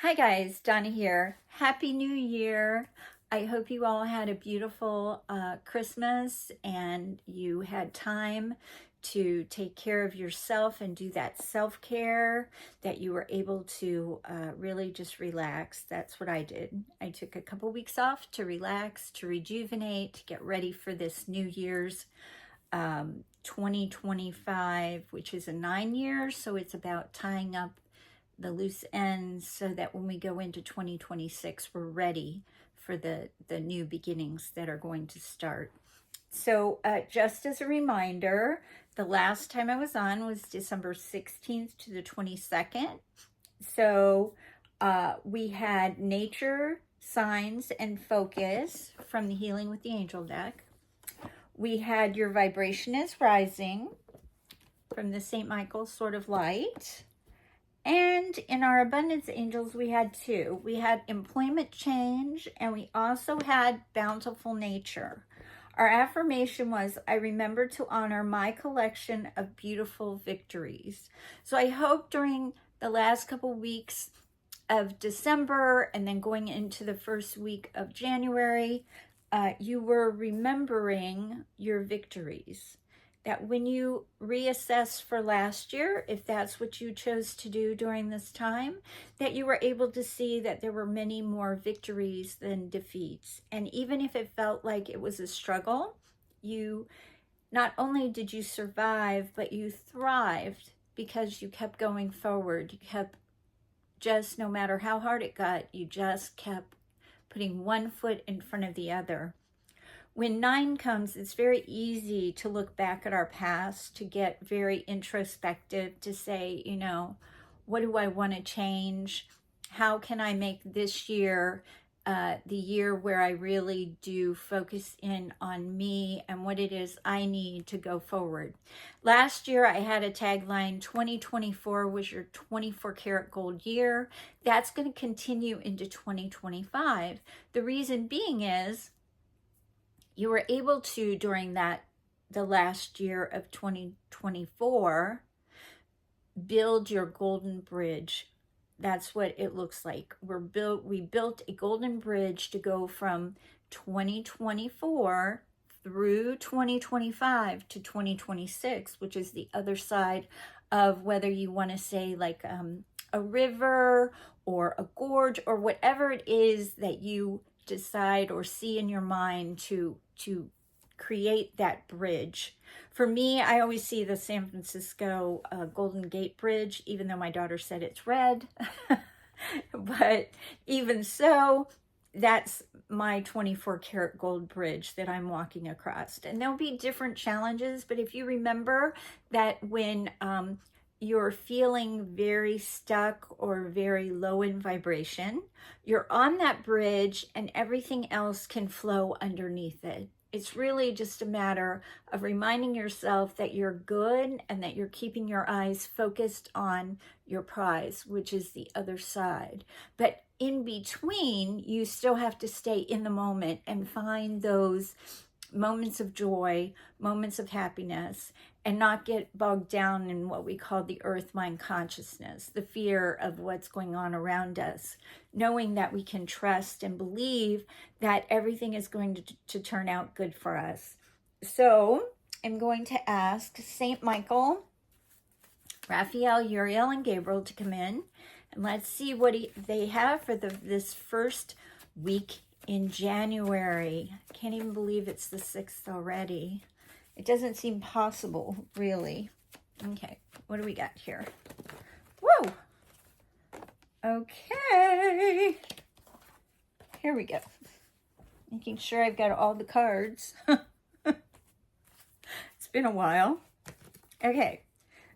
Hi guys, Donna here. Happy New Year. I hope you all had a beautiful Christmas and you had time to take care of yourself and do that self-care, that you were able to really just relax. That's what I did. I took a couple weeks off to relax, to rejuvenate, to get ready for this New Year's 2025, which is a 9 years. So it's about tying up the loose ends so that when we go into 2026, we're ready for the new beginnings that are going to start. So just as a reminder, the last time I was on was December 16th to the 22nd. So we had nature, signs, and focus from the Healing with the Angel deck. We had your vibration is rising from the St. Michael Sword of Light. And in our abundance angels, we had two. We had employment change, and we also had bountiful nature. Our affirmation was, I remember to honor my collection of beautiful victories. So I hope during the last couple weeks of December and then going into the first week of January, you were remembering your victories. That when you reassess for last year, if that's what you chose to do during this time, that you were able to see that there were many more victories than defeats. And even if it felt like it was a struggle, you not only did you survive, but you thrived because you kept going forward. You kept just, no matter how hard it got, you just kept putting one foot in front of the other. When 9 comes, it's very easy to look back at our past, to get very introspective, to say, you know, what do I want to change? How can I make this year the year where I really do focus in on me and what it is I need to go forward? Last year, I had a tagline, 2024 was your 24 karat gold year. That's going to continue into 2025. The reason being is, you were able to, during the last year of 2024, build your golden bridge. That's what it looks like. We built a golden bridge to go from 2024 through 2025 to 2026, which is the other side of, whether you want to say like a river or a gorge or whatever it is that you decide or see in your mind to create that bridge. For me, I always see the San Francisco Golden Gate Bridge, even though my daughter said it's red. But even so, that's my 24 karat gold bridge that I'm walking across. And there'll be different challenges, but if you remember that when you're feeling very stuck or very low in vibration, you're on that bridge and everything else can flow underneath it. It's really just a matter of reminding yourself that you're good and that you're keeping your eyes focused on your prize, which is the other side. But in between, you still have to stay in the moment and find those moments of joy, moments of happiness, and not get bogged down in what we call the earth mind consciousness, the fear of what's going on around us, knowing that we can trust and believe that everything is going to turn out good for us. So I'm going to ask St. Michael, Raphael, Uriel, and Gabriel to come in, and let's see what they have for this first week in January. I can't even believe it's the 6th already. It doesn't seem possible, really. Okay, what do we got here? Whoa! Okay. Here we go. Making sure I've got all the cards. It's been a while. Okay,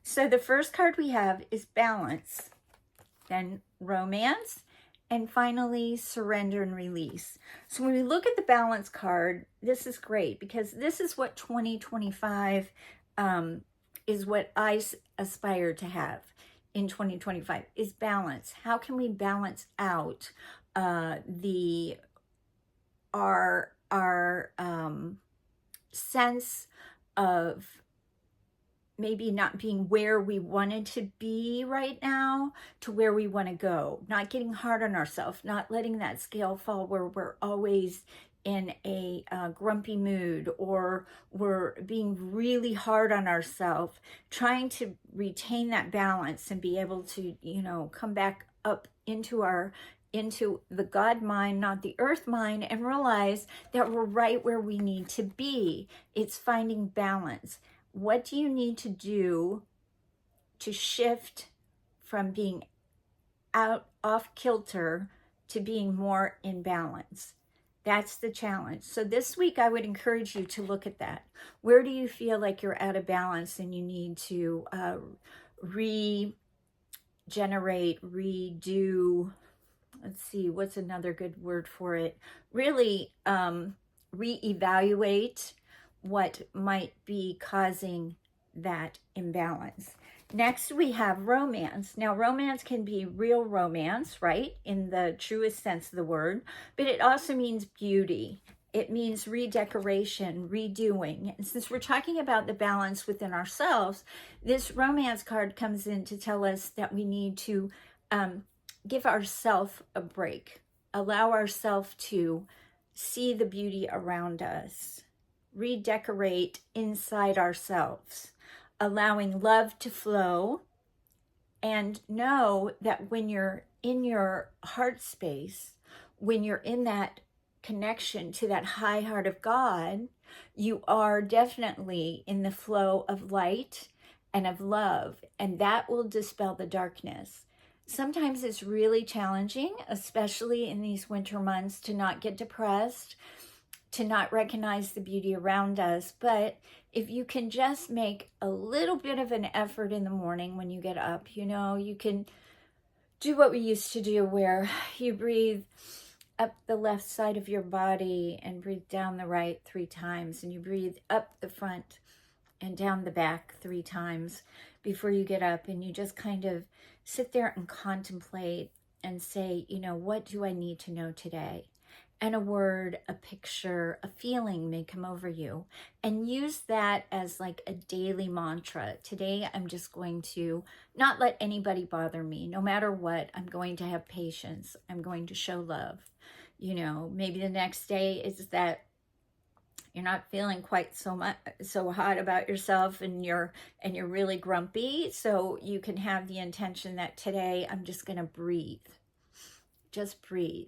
so the first card we have is balance, then romance, and finally, surrender and release. So when we look at the balance card, this is great because this is what 2025 is what I aspire to have in 2025 is balance. How can we balance out our sense of maybe not being where we wanted to be right now to where we want to go, not getting hard on ourselves, not letting that scale fall where we're always in a grumpy mood, or we're being really hard on ourselves, trying to retain that balance and be able to, you know, come back up into the God mind, not the earth mind, and realize that we're right where we need to be. It's finding balance. What do you need to do to shift from being off kilter to being more in balance? That's the challenge. So this week, I would encourage you to look at that. Where do you feel like you're out of balance and you need to regenerate, redo? Let's see, what's another good word for it? Really reevaluate what might be causing that imbalance. Next, we have romance. Now, romance can be real romance, right? In the truest sense of the word, but it also means beauty. It means redecoration, redoing. And since we're talking about the balance within ourselves, this romance card comes in to tell us that we need to give ourselves a break, allow ourselves to see the beauty around us, redecorate inside ourselves, allowing love to flow, and know that when you're in your heart space, when you're in that connection to that high heart of God, you are definitely in the flow of light and of love, and that will dispel the darkness. Sometimes it's really challenging, especially in these winter months, to not get depressed, to not recognize the beauty around us. But if you can just make a little bit of an effort in the morning when you get up, you know, you can do what we used to do, where you breathe up the left side of your body and breathe down the right 3 times, and you breathe up the front and down the back 3 times before you get up, and you just kind of sit there and contemplate and say, you know, what do I need to know today? And a word, a picture, a feeling may come over you, and use that as like a daily mantra. Today, I'm just going to not let anybody bother me. No matter what, I'm going to have patience. I'm going to show love. You know, maybe the next day is that you're not feeling quite so hot about yourself, and you're really grumpy. So you can have the intention that today I'm just going to breathe. Just breathe.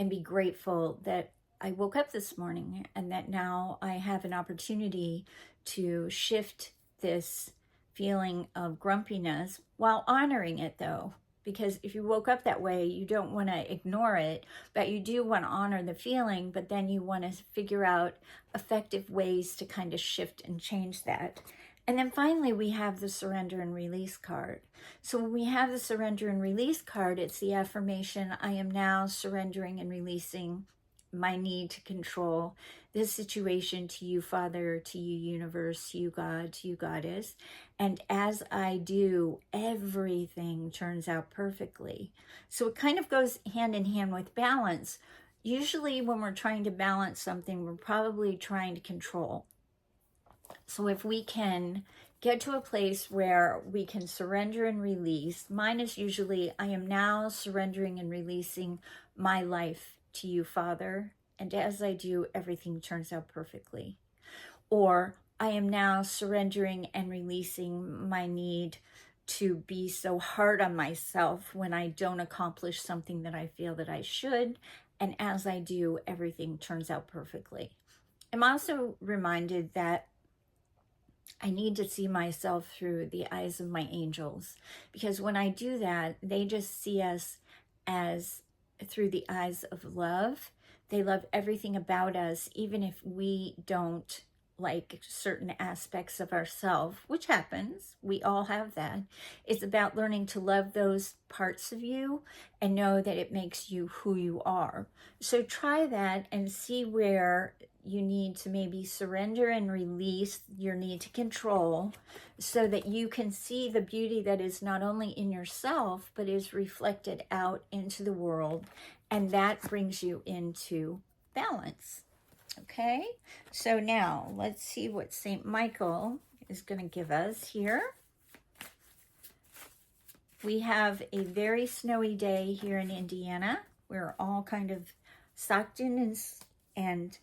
And be grateful that I woke up this morning, and that now I have an opportunity to shift this feeling of grumpiness while honoring it, though. Because if you woke up that way, you don't want to ignore it, but you do want to honor the feeling, but then you want to figure out effective ways to kind of shift and change that. And then finally, we have the surrender and release card. So when we have the surrender and release card, it's the affirmation, I am now surrendering and releasing my need to control this situation to you, Father, to you, universe, to you, God, to you, Goddess. And as I do, everything turns out perfectly. So it kind of goes hand in hand with balance. Usually when we're trying to balance something, we're probably trying to control. So if we can get to a place where we can surrender and release, mine is usually, I am now surrendering and releasing my life to you, Father. And as I do, everything turns out perfectly. Or I am now surrendering and releasing my need to be so hard on myself when I don't accomplish something that I feel that I should. And as I do, everything turns out perfectly. I'm also reminded that I need to see myself through the eyes of my angels, because when I do that, they just see us as through the eyes of love. They love everything about us, even if we don't like certain aspects of ourselves, which happens. We all have that. It's about learning to love those parts of you and know that it makes you who you are. So try that and see where you need to maybe surrender and release your need to control, so that you can see the beauty that is not only in yourself, but is reflected out into the world. And that brings you into balance. Okay, so now let's see what St. Michael is going to give us here. We have a very snowy day here in Indiana. We're all kind of socked in and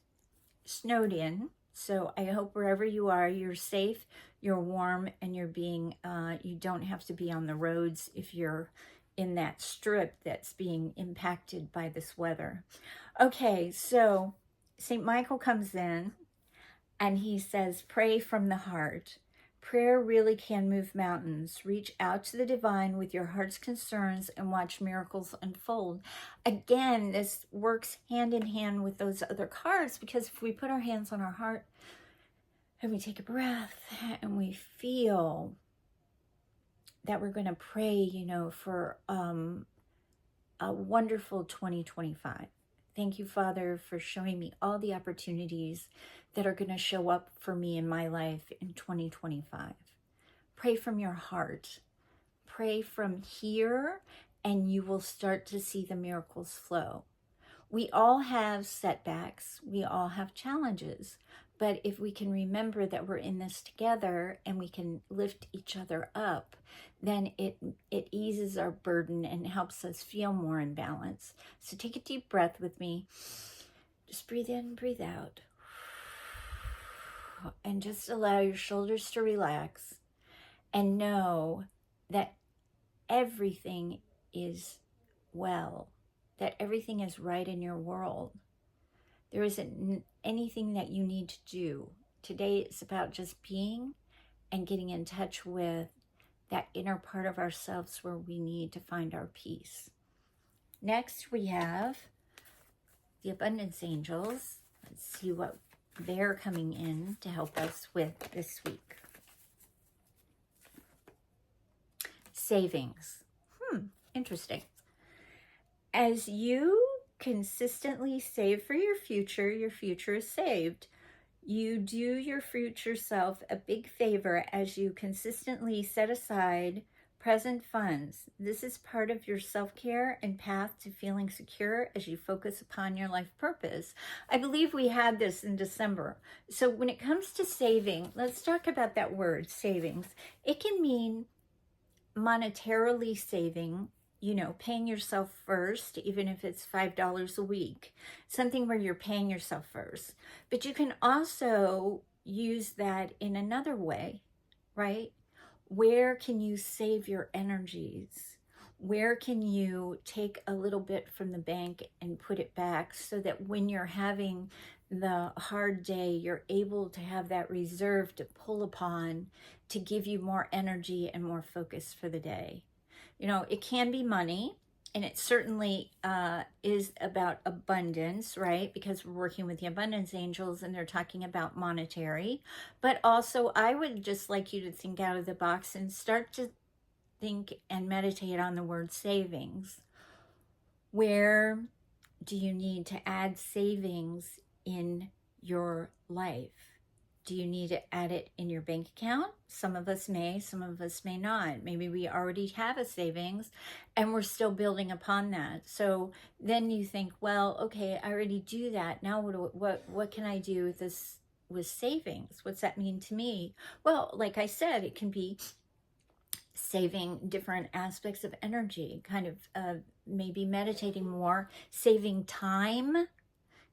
snowed in. So I hope wherever you are, you're safe, you're warm, and you're being, you don't have to be on the roads if you're in that strip that's being impacted by this weather. Okay, so St. Michael comes in and he says, pray from the heart. Prayer really can move mountains. Reach out to the divine with your heart's concerns and watch miracles unfold. Again, this works hand in hand with those other cards, because if we put our hands on our heart and we take a breath and we feel that we're going to pray, you know, for a wonderful 2025. Thank you, Father, for showing me all the opportunities that are going to show up for me in my life in 2025. Pray from your heart. Pray from here, and you will start to see the miracles flow. We all have setbacks. We all have challenges. But if we can remember that we're in this together and we can lift each other up, then it eases our burden and helps us feel more in balance. So take a deep breath with me. Just breathe in, breathe out. And just allow your shoulders to relax. And know that everything is well. That everything is right in your world. There isn't anything that you need to do. Today it's about just being and getting in touch with that inner part of ourselves where we need to find our peace. Next we have the Abundance Angels. Let's see what they're coming in to help us with this week. Savings. Interesting. As you consistently save for your future is saved. You do your future self a big favor as you consistently set aside present funds. This is part of your self-care and path to feeling secure as you focus upon your life purpose. I believe we had this in December. So when it comes to saving, let's talk about that word, savings. It can mean monetarily saving, you know, paying yourself first, even if it's $5 a week, something where you're paying yourself first. But you can also use that in another way, right? Where can you save your energies? Where can you take a little bit from the bank and put it back so that when you're having the hard day, you're able to have that reserve to pull upon to give you more energy and more focus for the day? You know, it can be money, and it certainly is about abundance, right? Because we're working with the Abundance Angels and they're talking about monetary. But also, I would just like you to think out of the box and start to think and meditate on the word savings. Where do you need to add savings in your life? Do you need to add it in your bank account? Some of us may, some of us may not. Maybe we already have a savings and we're still building upon that. So then you think, well, okay, I already do that. Now what can I do with this, with savings? What's that mean to me? Well, like I said, it can be saving different aspects of energy, kind of maybe meditating more, saving time.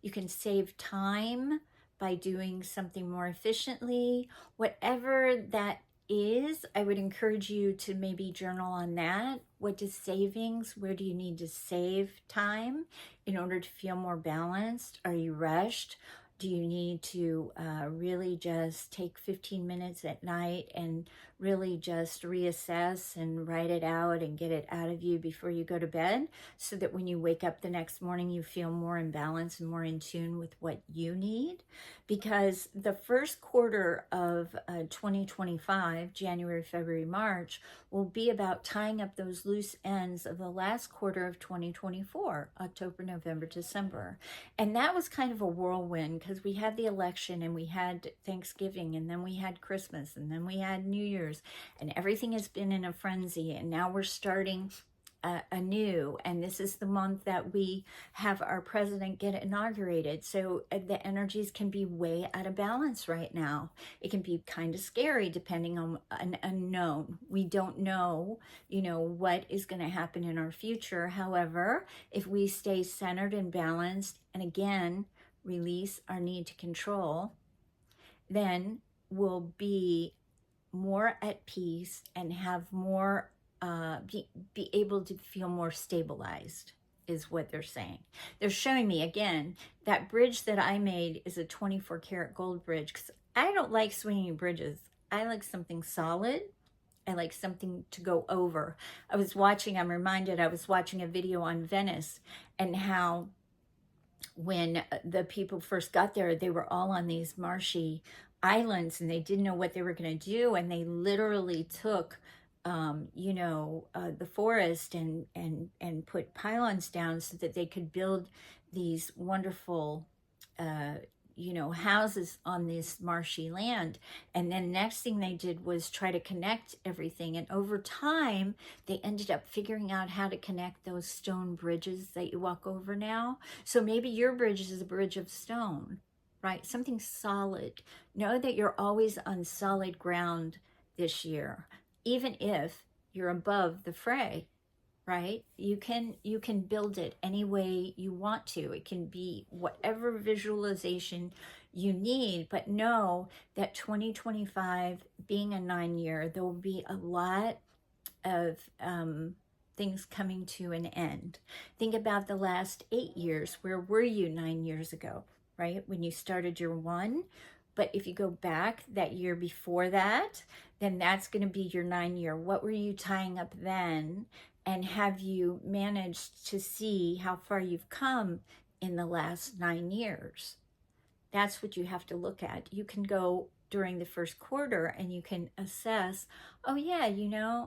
You can save time by doing something more efficiently. Whatever that is, I would encourage you to maybe journal on that. What is savings? Where do you need to save time in order to feel more balanced? Are you rushed? Do you need to really just take 15 minutes at night and really just reassess and write it out and get it out of you before you go to bed, so that when you wake up the next morning, you feel more in balance and more in tune with what you need? Because the first quarter of 2025, January, February, March, will be about tying up those loose ends of the last quarter of 2024, October, November, December. And that was kind of a whirlwind, because we had the election and we had Thanksgiving and then we had Christmas and then we had New Year's, and everything has been in a frenzy. And now we're starting anew. And this is the month that we have our president get inaugurated. So the energies can be way out of balance right now. It can be kind of scary depending on an unknown. We don't know, what is going to happen in our future. However, if we stay centered and balanced, and again, release our need to control, then we'll be more at peace and have more be able to feel more stabilized, is what they're saying. They're showing me again that bridge that I made is a 24 karat gold bridge, because I don't like swinging bridges. I like something solid. I like something to go over. I was watching a video on Venice, and how when the people first got there, they were all on these marshy islands and they didn't know what they were going to do, and they literally took the forest and put pylons down so that they could build these wonderful houses on this marshy land. And then next thing they did was try to connect everything, and over time they ended up figuring out how to connect those stone bridges that you walk over now. So maybe your bridge is a bridge of stone, right? Something solid. Know that you're always on solid ground this year, even if you're above the fray, right? You can build it any way you want to. It can be whatever visualization you need, but know that 2025 being a 9-year, there will be a lot of things coming to an end. Think about the last 8 years. Where were you 9 years ago, right? When you started your 1. But if you go back that year before that, then that's going to be your 9-year. What were you tying up then? And have you managed to see how far you've come in the last 9 years? That's what you have to look at. You can go during the first quarter and you can assess, oh yeah,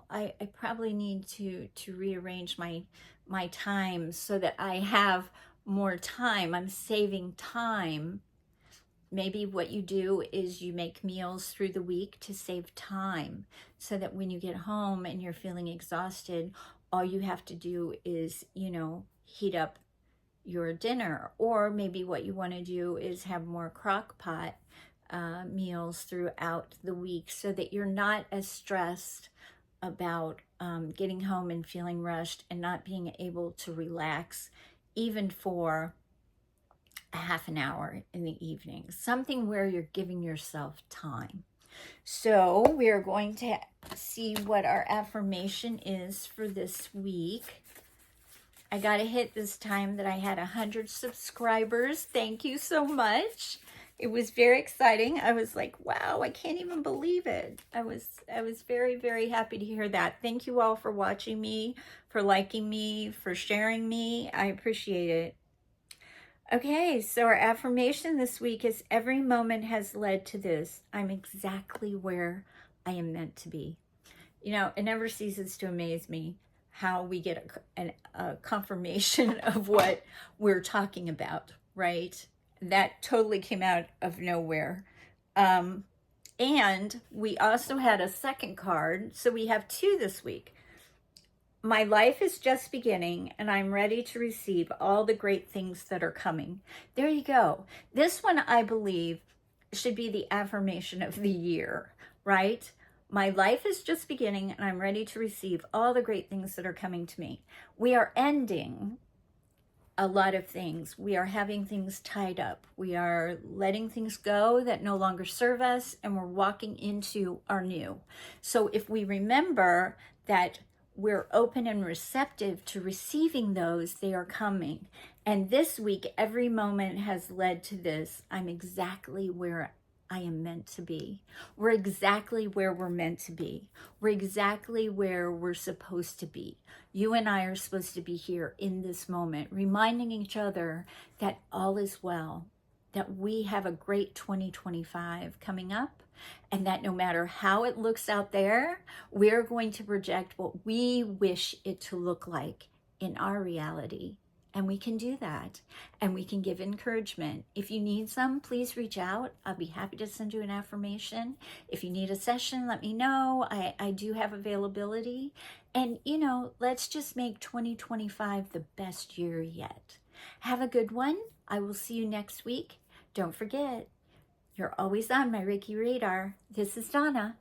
I probably need to rearrange my time so that I have more time. I'm saving time. Maybe what you do is you make meals through the week to save time, so that when you get home and you're feeling exhausted, all you have to do is, heat up your dinner. Or maybe what you want to do is have more crock pot meals throughout the week, so that you're not as stressed about getting home and feeling rushed and not being able to relax, even for a half an hour in the evening, something where you're giving yourself time. So we are going to see what our affirmation is for this week. I got a hit this time that I had 100 subscribers. Thank you so much. It was very exciting. I was like, wow, I can't even believe it. I was very, very happy to hear that. Thank you all for watching me, for liking me, for sharing me. I appreciate it. Okay, so our affirmation this week is, every moment has led to this. I'm exactly where I am meant to be. It never ceases to amaze me how we get a confirmation of what we're talking about, right? That totally came out of nowhere. And we also had a second card, so we have 2 this week. My life is just beginning, and I'm ready to receive all the great things that are coming. There you go. This one, I believe, should be the affirmation of the year, right? My life is just beginning, and I'm ready to receive all the great things that are coming to me. We are ending a lot of things. We are having things tied up. We are letting things go that no longer serve us, and we're walking into our new. So if we remember that we're open and receptive to receiving those, they are coming. And this week, every moment has led to this. I'm exactly where I am meant to be. We're exactly where we're meant to be. We're exactly where we're supposed to be. You and I are supposed to be here in this moment, reminding each other that all is well, that we have a great 2025 coming up, and that no matter how it looks out there, we're going to project what we wish it to look like in our reality. And we can do that. And we can give encouragement. If you need some, please reach out. I'll be happy to send you an affirmation. If you need a session, let me know. I do have availability. And, you know, let's just make 2025 the best year yet. Have a good one. I will see you next week. Don't forget, you're always on my Reiki radar. This is Donna.